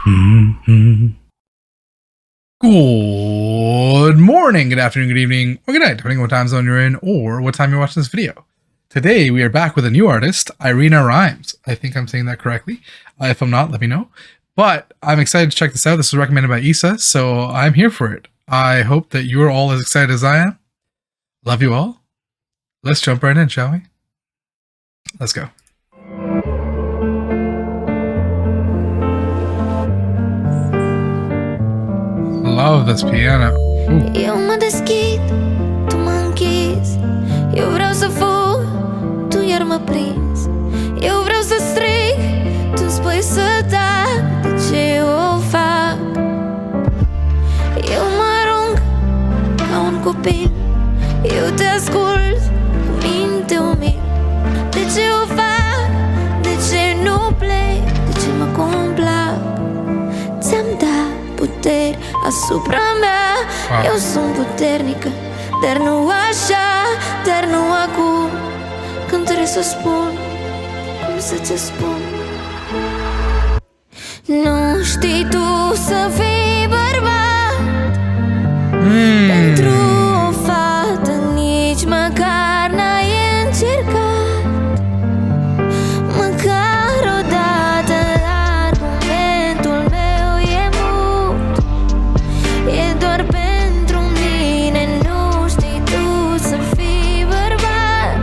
Good morning, good afternoon, good evening, or good night, depending on what time zone you're in or what time you're watching this video. Today, we are back with a new artist, Irina Rhymes. I think I'm saying that correctly. If I'm not, let me know. But I'm excited to check this out. This was recommended by Isa, so I'm here for it. I hope that you're all as excited as I am. Love you all. Let's jump right in, shall we? Let's go. Love this piano. Ooh. Eu mă deschid, tu mă închizi. Eu vreau să fug, tu iar mă prinzi. Eu vreau să strig, tu spui să tac. De ce o fac? Eu mă arunc ca un copil. Eu te ascult cu minte umil. De ce o fac? De ce nu plec? De ce mă complac? Ți-am dat puteri asupra mea. Eu sunt puternică, dar nu așa, dar nu acum. Când trebuie să spun, cum să ți spun? Nu știi tu să fii bărbat pentru o fată, nici măcar n-ai încercat. Măcar odată, dar momentul meu e mut. E doar pentru mine. Nu știi tu să fii bărbat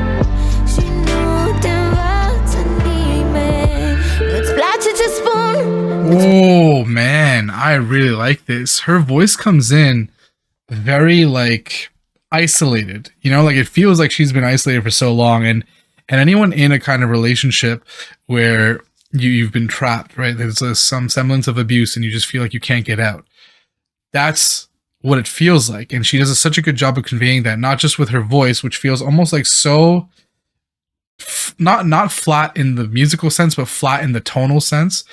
și nu te învață nimeni. Nu-ți place ce spun? Oh man, I really like this. Her voice comes in very like isolated, you know, like it feels like she's been isolated for so long, and anyone in a kind of relationship where you've been trapped, right? There's some semblance of abuse and you just feel like you can't get out. That's what it feels like, and she does such a good job of conveying that, not just with her voice, which feels almost like so not flat in the musical sense, but flat in the tonal sense.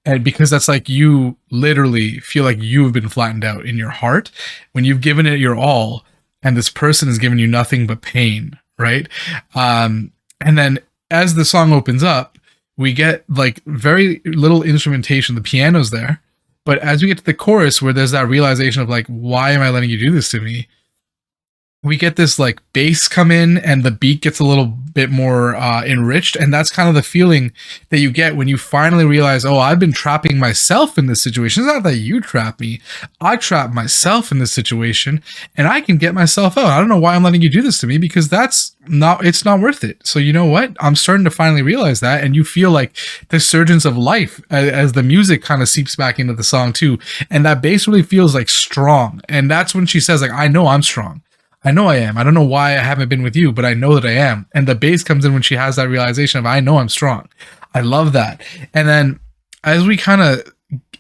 And because that's like you literally feel like you've been flattened out in your heart when you've given it your all, and this person has given you nothing but pain, right? And then as the song opens up, we get like very little instrumentation. The piano's there, but as we get to the chorus where there's that realization of like, why am I letting you do this to me? We get this like bass come in and the beat gets a little bit more enriched. And that's kind of the feeling that you get when you finally realize, oh, I've been trapping myself in this situation. It's not that you trap me. I trap myself in this situation and I can get myself out. I don't know why I'm letting you do this to me, because it's not worth it. So you know what? I'm starting to finally realize that. And you feel like the surgence of life as the music kind of seeps back into the song too. And that bass really feels like strong. And that's when she says like, I know I'm strong. I know I am. I don't know why I haven't been with you, but I know that I am. And the bass comes in when she has that realization of, I know I'm strong. I love that. And then as we kind of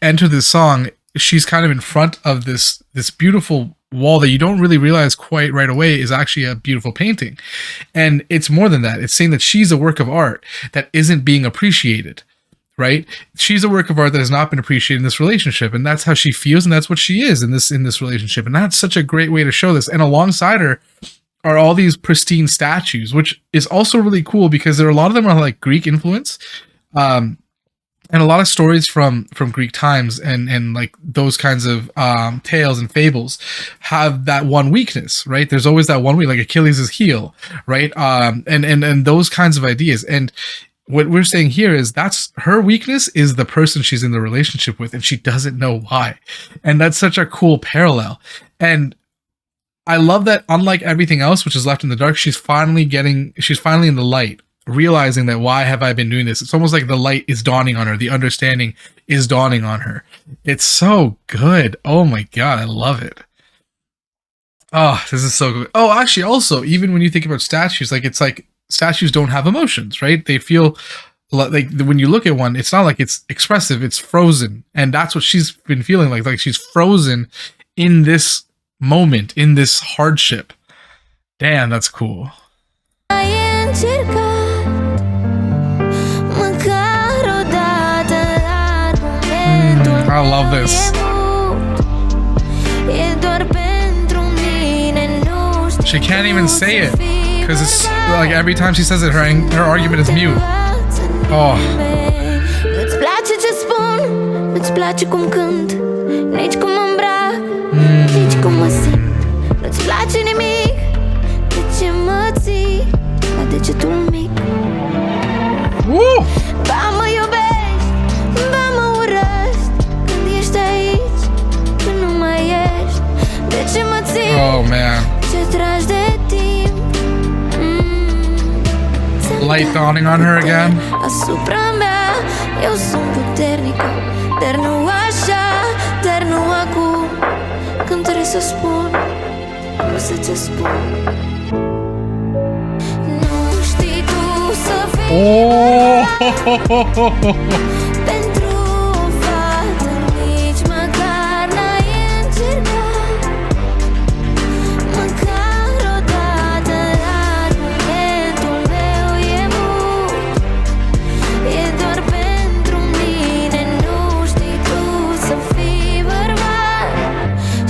enter this song, she's kind of in front of this beautiful wall that you don't really realize quite right away is actually a beautiful painting. And it's more than that. It's saying that she's a work of art that isn't being appreciated. Right? She's a work of art that has not been appreciated in this relationship, and that's how she feels, and that's what she is in this relationship. And that's such a great way to show this. And alongside her are all these pristine statues, which is also really cool because a lot of them are like Greek influence, and a lot of stories from Greek times and like those kinds of tales and fables have that one weakness, right? There's always that one weak, like Achilles' heel, right? And those kinds of ideas. And what we're saying here is that's her weakness is the person she's in the relationship with, and she doesn't know why. And that's such a cool parallel. And I love that unlike everything else, which is left in the dark, she's finally in the light, realizing that why have I been doing this? It's almost like the light is dawning on her. The understanding is dawning on her. It's so good. Oh my God. I love it. Oh, this is so good. Oh, actually also, even when you think about statues, like it's like, statues don't have emotions, right? They feel like when you look at one, it's not like it's expressive, it's frozen. And that's what she's been feeling like she's frozen in this moment, in this hardship. Damn, that's cool. I love this. She can't even say it, because it's like every time she says it, her argument is mute. Oh. Nu-ți place cum cânt, nici cum mă îmbrac, nici cum mă simt. Nu-ți place nimic, de ce mă ții la degetul mic? Ba mă iubești, ba mă urăști, când ești aici, când nu mai ești. De ce mă ții? Oh man. Ce tragi de timp? Light dawning on her again. Asupra mea, eu sunt puternică, dar nu așa, dar nu acum. Când trebuie să spun, o să ți spun. Nu știi tu să fii pentru o fată, nici măcar n-ai încercat. Măcar odată, dar momentul meu e mult. E doar pentru mine. Nu știi tu să fii bărbat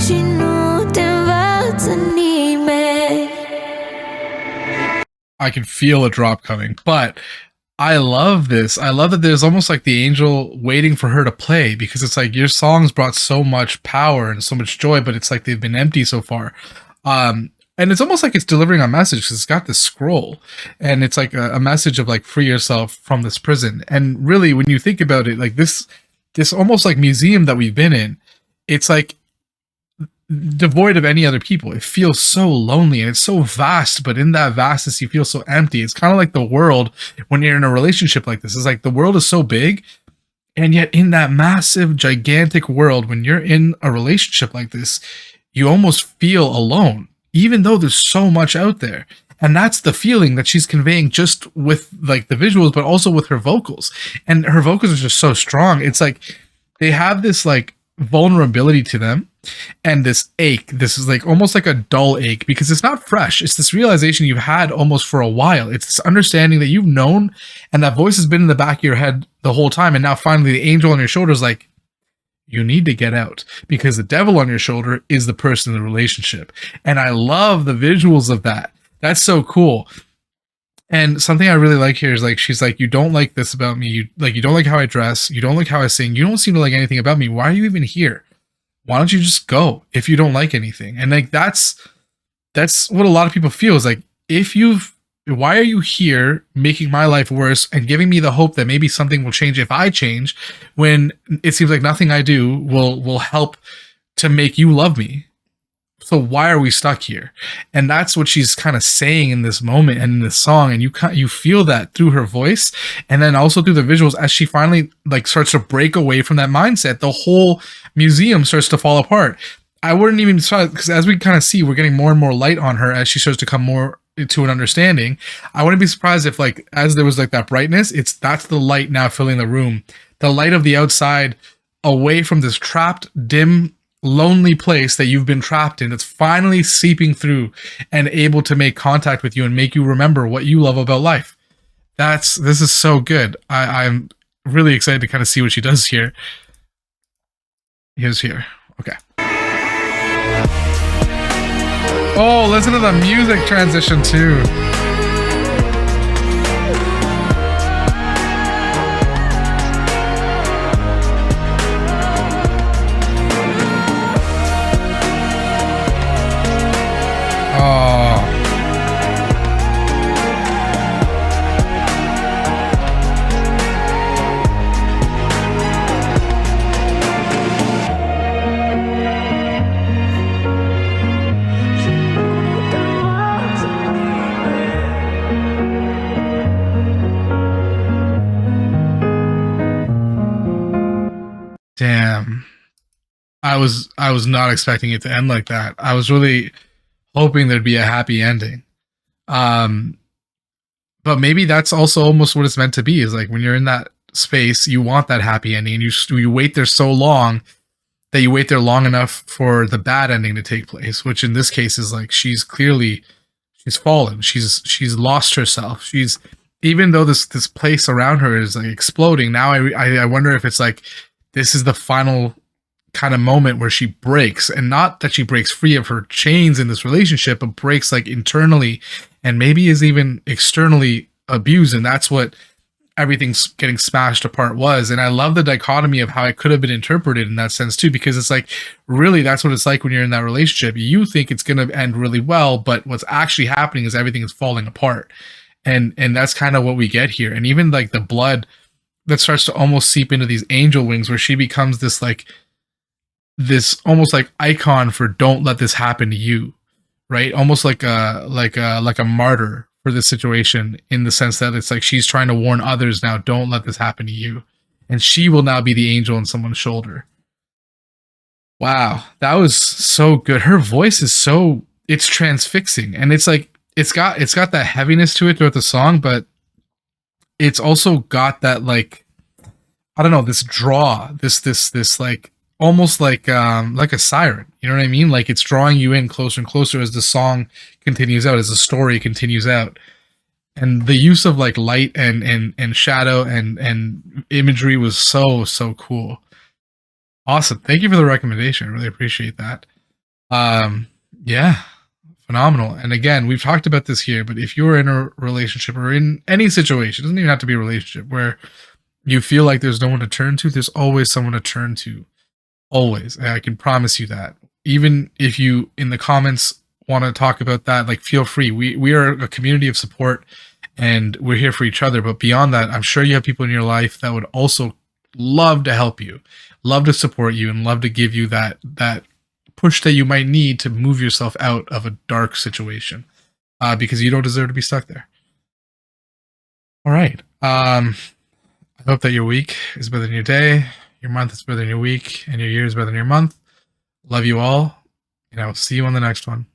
și nu te învață nimeni. I can feel a drop coming, but I love this. I love that there's almost like the angel waiting for her to play, because it's like your songs brought so much power and so much joy, but it's like they've been empty so far. And it's almost like it's delivering a message, because it's got this scroll and it's like a message of like free yourself from this prison. And really, when you think about it, like this almost like museum that we've been in, it's like devoid of any other people. It feels so lonely and it's so vast, but in that vastness you feel so empty. It's kind of like the world when you're in a relationship like this. It's like the world is so big, and yet in that massive gigantic world, when you're in a relationship like this, you almost feel alone, even though there's so much out there. And that's the feeling that she's conveying just with like the visuals, but also with her vocals. And her vocals are just so strong. It's like they have this like vulnerability to them, and this ache. This is like almost like a dull ache, because it's not fresh. It's this realization you've had almost for a while. It's this understanding that you've known, and that voice has been in the back of your head the whole time. And now finally the angel on your shoulder is like, you need to get out, because the devil on your shoulder is the person in the relationship. And I love the visuals of that. That's so cool. And something I really like here is like, she's like, you don't like this about me. You don't like how I dress. You don't like how I sing. You don't seem to like anything about me. Why are you even here? Why don't you just go if you don't like anything? And like, that's what a lot of people feel is like, why are you here making my life worse and giving me the hope that maybe something will change if I change, when it seems like nothing I do will help to make you love me? So why are we stuck here? And that's what she's kind of saying in this moment and in this song. And you feel that through her voice, and then also through the visuals as she finally like starts to break away from that mindset. The whole museum starts to fall apart. I wouldn't even try, because as we kind of see, we're getting more and more light on her as she starts to come more to an understanding. I wouldn't be surprised if like as there was like that brightness, that's the light now filling the room, the light of the outside, away from this trapped, dim, lonely place that you've been trapped in, that's finally seeping through and able to make contact with you and make you remember what you love about life. This is so good. I'm really excited to kind of see what she does here. Here's here. Okay. Oh, listen to the music transition too. Damn. I was not expecting it to end like that. I was really hoping there'd be a happy ending. But maybe that's also almost what it's meant to be, is like when you're in that space, you want that happy ending, and you wait there so long that you wait there long enough for the bad ending to take place, which in this case is like she's fallen. She's lost herself. She's, even though this place around her is like exploding, now I wonder if it's like this is the final kind of moment where she breaks, and not that she breaks free of her chains in this relationship, but breaks like internally and maybe is even externally abused. And that's what everything's getting smashed apart was. And I love the dichotomy of how it could have been interpreted in that sense too, because it's like, really, that's what it's like when you're in that relationship. You think it's going to end really well, but what's actually happening is everything is falling apart. And that's kind of what we get here. And even like the blood that starts to almost seep into these angel wings, where she becomes this like, this almost like icon for don't let this happen to you, right? Almost like a martyr for this situation, in the sense that it's like she's trying to warn others now, don't let this happen to you. And she will now be the angel on someone's shoulder. Wow, that was so good. Her voice is so, it's transfixing, and it's like it's got that heaviness to it throughout the song, but it's also got that like, I don't know, this draw, this like almost like a siren, you know what I mean? Like it's drawing you in closer and closer as the song continues out, as the story continues out. And the use of like light and shadow and imagery was so cool. Awesome. Thank you for the recommendation. I really appreciate that. Yeah, phenomenal. And again, we've talked about this here, but if you're in a relationship or in any situation, it doesn't even have to be a relationship, where you feel like there's no one to turn to, there's always someone to turn to. Always. I can promise you that. Even if you in the comments want to talk about that, like, feel free. We are a community of support, and we're here for each other. But beyond that, I'm sure you have people in your life that would also love to help you, love to support you, and love to give you that push that you might need to move yourself out of a dark situation, because you don't deserve to be stuck there. All right. I hope that your week is better than your day, your month is better than your week, and your year is better than your month. Love you all, and I will see you on the next one.